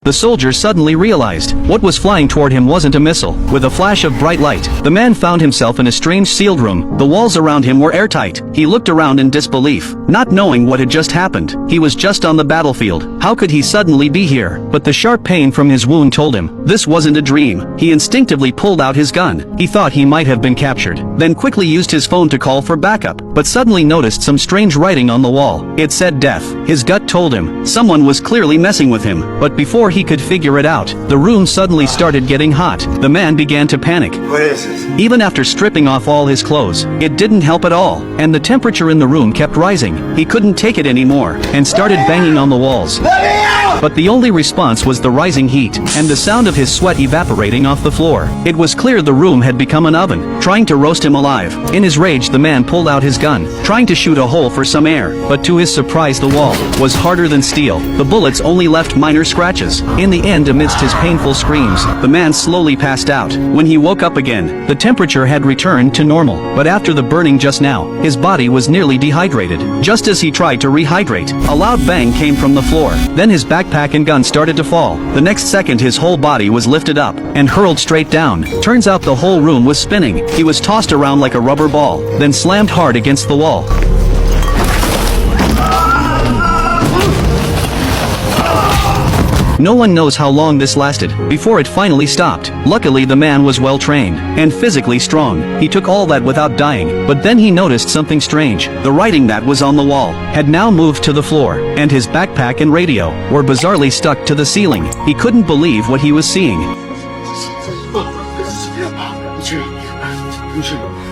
The soldier suddenly realized what was flying toward him wasn't a missile. With a flash of bright light, the man found himself in a strange sealed room. The walls around him were airtight. He looked around in disbelief, not knowing what had just happened. He was just on the battlefield. How could he suddenly be here? But the sharp pain from his wound told him this wasn't a dream. He instinctively pulled out his gun. He thought he might have been captured, then quickly used his phone to call for backup, but suddenly noticed some strange writing on the wall. It said death. His gut told him someone was clearly messing with him, but before he could figure it out, the room suddenly started getting hot. The man began to panic. What is this? Even after stripping off all his clothes, it didn't help at all, and the temperature in the room kept rising. He couldn't take it anymore, and started banging on the walls. But the only response was the rising heat, and the sound of his sweat evaporating off the floor. It was clear the room had become an oven, trying to roast him alive. In his rage, the man pulled out his gun, trying to shoot a hole for some air, but to his surprise the wall was harder than steel. The bullets only left minor scratches. In the end, amidst his painful screams, the man slowly passed out. When he woke up again, the temperature had returned to normal, but after the burning just now, his body was nearly dehydrated. Just as he tried to rehydrate, a loud bang came from the floor. Then his backpack and gun started to fall. The next second his whole body was lifted up and hurled straight down. Turns out the whole room was spinning. He was tossed around like a rubber ball, then slammed hard against the wall. No one knows how long this lasted before it finally stopped. Luckily the man was well trained and physically strong. He took all that without dying, but then he noticed something strange. The writing that was on the wall had now moved to the floor, and his backpack and radio were bizarrely stuck to the ceiling. He couldn't believe what he was seeing.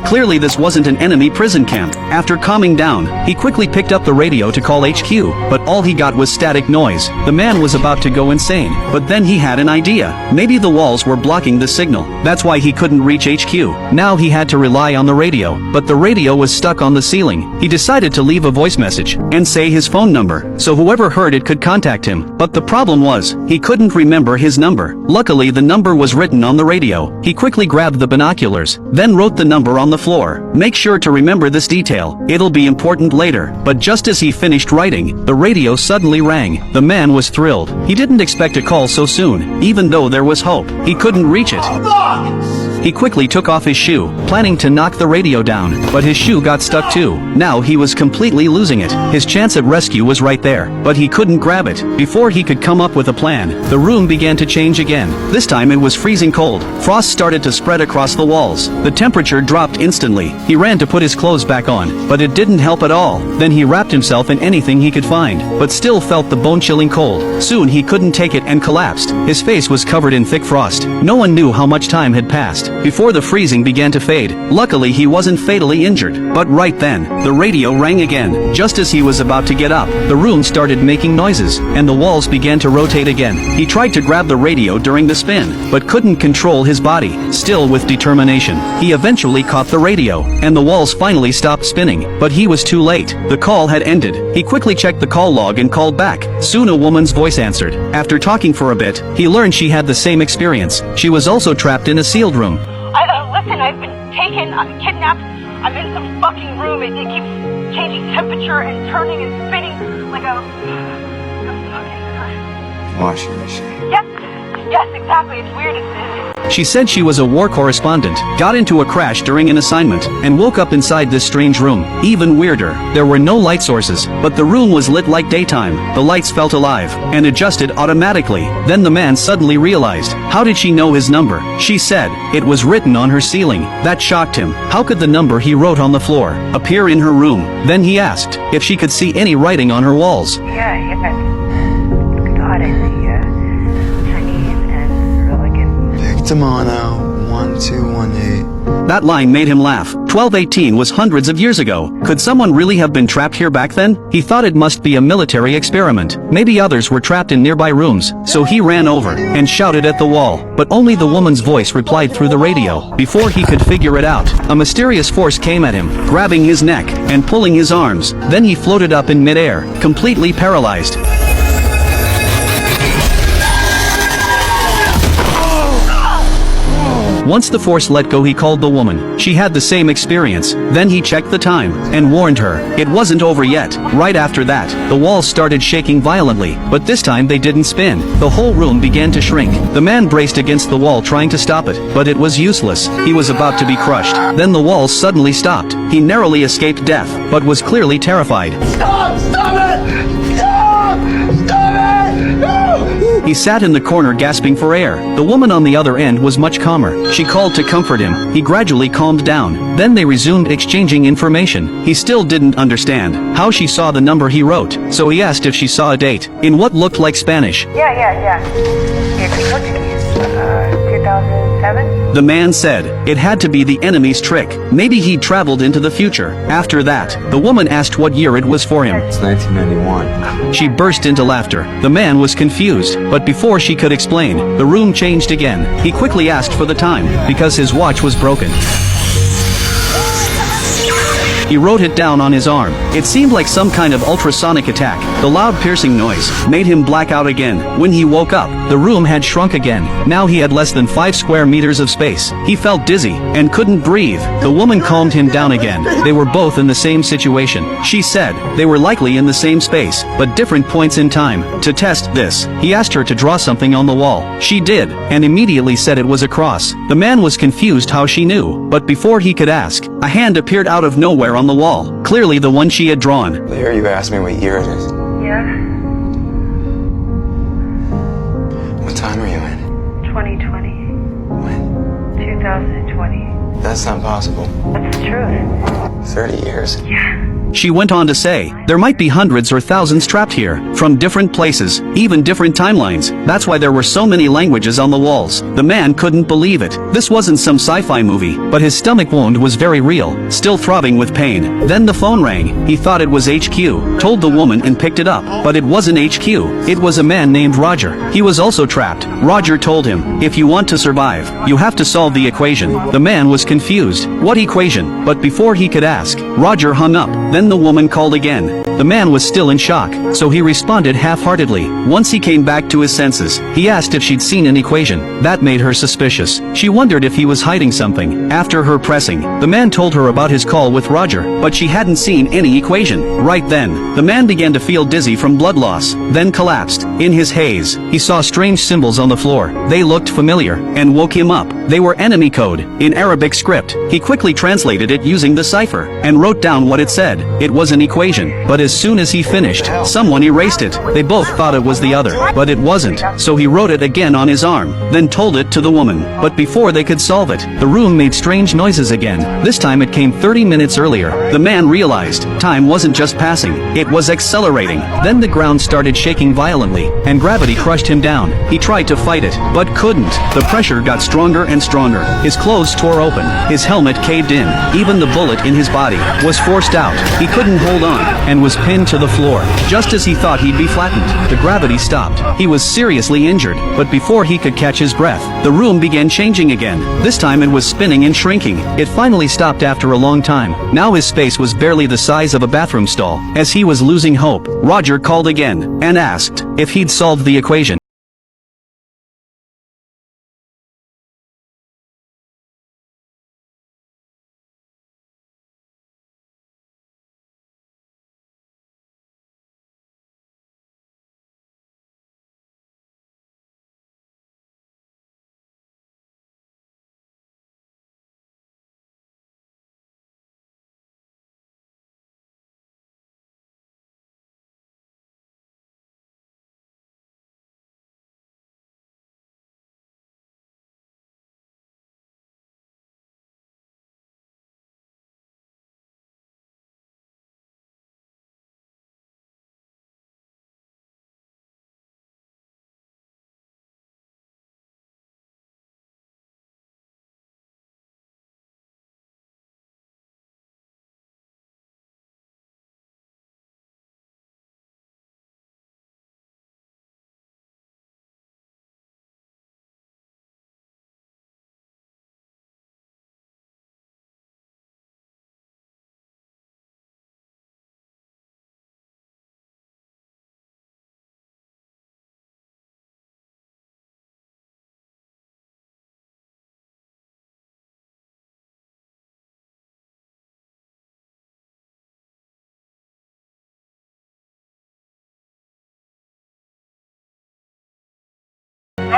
Clearly this wasn't an enemy prison camp. After calming down, he quickly picked up the radio to call HQ, but all he got was static noise. The man was about to go insane, but then he had an idea. Maybe the walls were blocking the signal. That's why he couldn't reach HQ. Now he had to rely on the radio, but the radio was stuck on the ceiling. He decided to leave a voice message and say his phone number, so whoever heard it could contact him. But the problem was, he couldn't remember his number. Luckily the number was written on the radio. He quickly grabbed the binoculars, then wrote the number on the floor. Make sure to remember this detail. It'll be important later. But just as he finished writing, the radio suddenly rang. The man was thrilled. He didn't expect a call so soon, even though there was hope. He couldn't reach it. He quickly took off his shoe, planning to knock the radio down, but his shoe got stuck too. Now he was completely losing it. His chance at rescue was right there, but he couldn't grab it. Before he could come up with a plan, the room began to change again. This time it was freezing cold. Frost started to spread across the walls. The temperature dropped instantly. He ran to put his clothes back on, but it didn't help at all. Then he wrapped himself in anything he could find, but still felt the bone-chilling cold. Soon he couldn't take it and collapsed. His face was covered in thick frost. No one knew how much time had passed before the freezing began to fade. Luckily he wasn't fatally injured, but right then, the radio rang again. Just as he was about to get up, the room started making noises, and the walls began to rotate again. He tried to grab the radio during the spin, but couldn't control his body. Still with determination, he eventually caught the radio, and the walls finally stopped spinning, but he was too late. The call had ended. He quickly checked the call log and called back. Soon a woman's voice answered. After talking for a bit, he learned she had the same experience. She was also trapped in a sealed room. Listen, I've been taken, I'm kidnapped, I'm in some fucking room, it keeps changing temperature and turning and spinning like a fucking... Washing machine. Yes, exactly, it's weird, She said she was a war correspondent, got into a crash during an assignment, and woke up inside this strange room. Even weirder, there were no light sources, but the room was lit like daytime. The lights felt alive, and adjusted automatically. Then the man suddenly realized, how did she know his number? She said, it was written on her ceiling. That shocked him. How could the number he wrote on the floor appear in her room? Then he asked if she could see any writing on her walls. Yeah. God, I see, Chinese and religion. Victimano 1218. That line made him laugh. 1218 was hundreds of years ago. Could someone really have been trapped here back then? He thought it must be a military experiment. Maybe others were trapped in nearby rooms. So he ran over and shouted at the wall. But only the woman's voice replied through the radio. Before he could figure it out, a mysterious force came at him, grabbing his neck and pulling his arms. Then he floated up in midair, completely paralyzed. Once the force let go, he called the woman. She had the same experience. Then he checked the time and warned her it wasn't over yet. Right after that, the walls started shaking violently, but this time they didn't spin. The whole room began to shrink. The man braced against the wall trying to stop it, but it was useless. He was about to be crushed. Then the walls suddenly stopped. He narrowly escaped death, but was clearly terrified. Stop! Stop it! Stop! Stop it! No! He sat in the corner gasping for air. The woman on the other end was much calmer. She called to comfort him. He gradually calmed down. Then they resumed exchanging information. He still didn't understand how she saw the number he wrote, so he asked if she saw a date in what looked like Spanish. Yeah. It's Portuguese. 2007? The man said it had to be the enemy's trick. Maybe he'd traveled into the future. After that, the woman asked what year it was for him. It's 1991. She burst into laughter. The man was confused, but before she could explain, the room changed again. He quickly asked for the time, because his watch was broken. He wrote it down on his arm. It seemed like some kind of ultrasonic attack. The loud piercing noise made him black out again. When he woke up, the room had shrunk again. Now he had less than 5 square meters of space. He felt dizzy and couldn't breathe. The woman calmed him down again. They were both in the same situation. She said they were likely in the same space, but different points in time. To test this, he asked her to draw something on the wall. She did, and immediately said it was a cross. The man was confused how she knew, but before he could ask, a hand appeared out of nowhere on the wall, clearly the one she had drawn. Later you asked me what year it is. Yeah. What time are you in? 2020. When? 2020. That's not possible. That's the truth. 30 years. Yeah. She went on to say, there might be hundreds or thousands trapped here, from different places, even different timelines. That's why there were so many languages on the walls. The man couldn't believe it. This wasn't some sci-fi movie, but his stomach wound was very real, still throbbing with pain. Then the phone rang. He thought it was HQ, told the woman and picked it up, but it wasn't HQ. It was a man named Roger. He was also trapped. Roger told him, if you want to survive, you have to solve the equation. The man was confused. What equation? But before he could ask, Roger hung up. Then the woman called again. The man was still in shock, so he responded half-heartedly. Once he came back to his senses, he asked if she'd seen an equation. That made her suspicious. She wondered if he was hiding something. After her pressing, the man told her about his call with Roger, but she hadn't seen any equation. Right then, the man began to feel dizzy from blood loss, then collapsed. In his haze, he saw strange symbols on the floor. They looked familiar, and woke him up. They were enemy code, in Arabic script. He quickly translated it using the cipher, and wrote down what it said. It was an equation, but as soon as he finished, someone erased it. They both thought it was the other, but it wasn't, so he wrote it again on his arm, then told it to the woman. But before they could solve it, the room made strange noises again. This time it came 30 minutes earlier. The man realized, time wasn't just passing, it was accelerating. Then the ground started shaking violently, and gravity crushed him down. He tried to fight it, but couldn't. The pressure got stronger and stronger. His clothes tore open, his helmet caved in, even the bullet in his body was forced out. He couldn't hold on, and was pinned to the floor. Just as he thought he'd be flattened, the gravity stopped. He was seriously injured, but before he could catch his breath, the room began changing again. This time it was spinning and shrinking. It finally stopped after a long time. Now his space was barely the size of a bathroom stall. As he was losing hope, Roger called again, and asked if he'd solved the equation.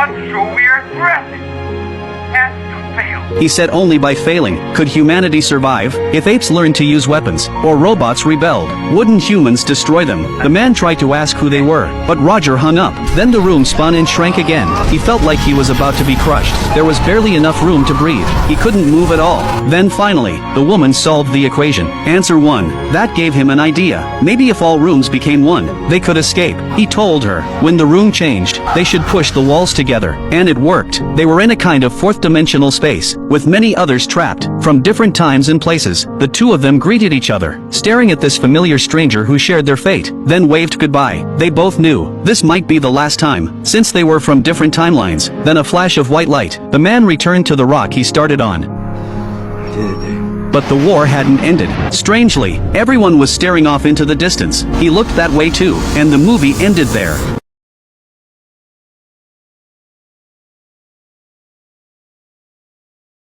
not show we are threatened. And to fail. He said only by failing could humanity survive. If apes learned to use weapons, or robots rebelled, wouldn't humans destroy them? The man tried to ask who they were, but Roger hung up. Then the room spun and shrank again. He felt like he was about to be crushed. There was barely enough room to breathe. He couldn't move at all. Then finally, the woman solved the equation. Answer 1. That gave him an idea. Maybe if all rooms became one, they could escape. He told her, when the room changed, they should push the walls together. And it worked. They were in a kind of fourth-dimensional space, with many others trapped, from different times and places. The two of them greeted each other, staring at this familiar stranger who shared their fate, then waved goodbye. They both knew this might be the last time, since they were from different timelines. Then a flash of white light. The man returned to the rock he started on. I did it, Dave. But the war hadn't ended. Strangely, everyone was staring off into the distance. He looked that way too, and the movie ended there.